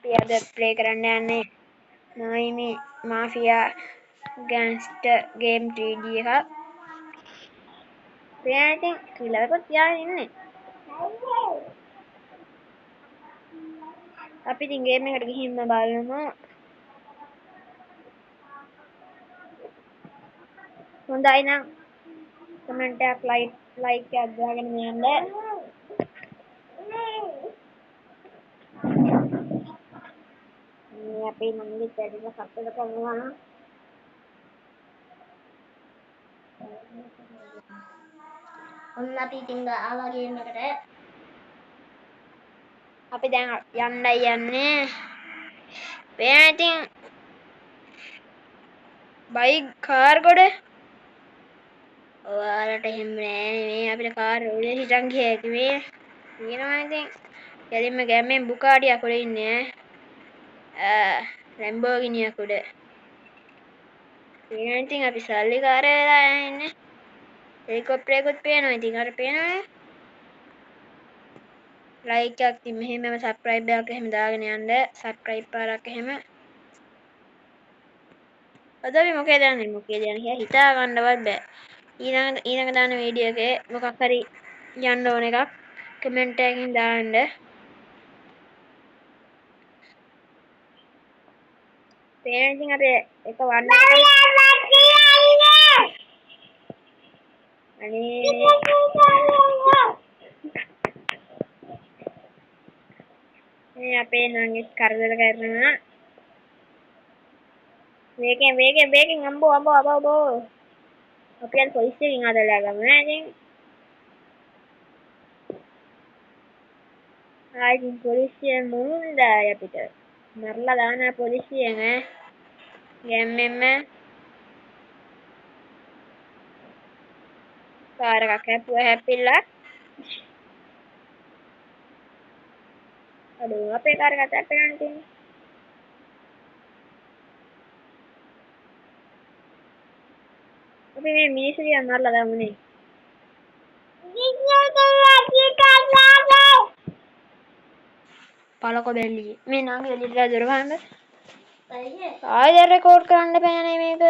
අද ප්ලේ කරන්න යන්නේ නයිමි මාෆියා ගෑන්ස්ටර් ගේම් 3D එකක්. ඉතින් ක්‍රිලරකුත් තියාගෙන ඉන්නේ. අපි ඉතින් ගේම් එකට ගිහින්ම බලමු. හොඳයි නම් කමෙන්ට් එකක් ලයික් එකක් දාගෙන යන්න. මේ අපේ නංගි පැටිලා සතුට කරනවා. ඔන්න අපි ඉතින් ආවා ගේම් එකට. අපි දැන් යන්නයි යන්නේ. මේ ඉතින් බයික් කාර් ගොඩ ඔයාලට එහෙම නෑ මේ අපිට කාර් උඩ හිටන් ගියා කිව්වේ. කියනවා ඉතින් කෙලින්ම ගැම්මෙන් බුකාඩියක් උඩ ඉන්නේ ලැම්බෝගිනියක් උඩ. ඉතින් අපි සල්ලිකාරයෝ වෙලා ඉන්නේ. හෙලිකොප්ටරයකුත් පේනවා. ඉතින් අර පේනවනේ. ලයික් එකක් ඉතින් මෙහෙමම සබ්ස්ක්‍රයිබ් එකක් එහෙම දාගෙන යන්න. සබ්ස්ක්‍රයිබ් පාරක් එහෙම. අද අපි මොකේද යන්නේ කියලා හිතා ගන්නවත් බෑ. ඊළඟ දාන වීඩියෝ එකේ මොකක් හරි යන්න ඕන එකක් කමෙන්ට් එකකින් දාන්න. පේන ඉතින් අපි එක වන්න මේ අපේ නංගිත් කරදර කරනවා. වේගෙන් අම්බෝ අපි අද පොලිස් එකකින් අදලා ගමු නේ ඉතින්. ඉතින් පොලිසියෙන් මුහුණ්ඩායි අපිට මරලා දානවා පොලිසියෙන් ගැම්මෙන්ම කාර් එකක් හැප්පිලා අඩෝ අපේ කාර් එකත් හැප්පෙනවනේ ඉතින්. අපි මේ මිනිස්සු ටිකක් මරලා දාමුනේ. පලකො බැල්ලි මේ නංගි එළියට දොර වහන්න. ආයෙ රෙකෝඩ් කරන්න බෑනේ මේක.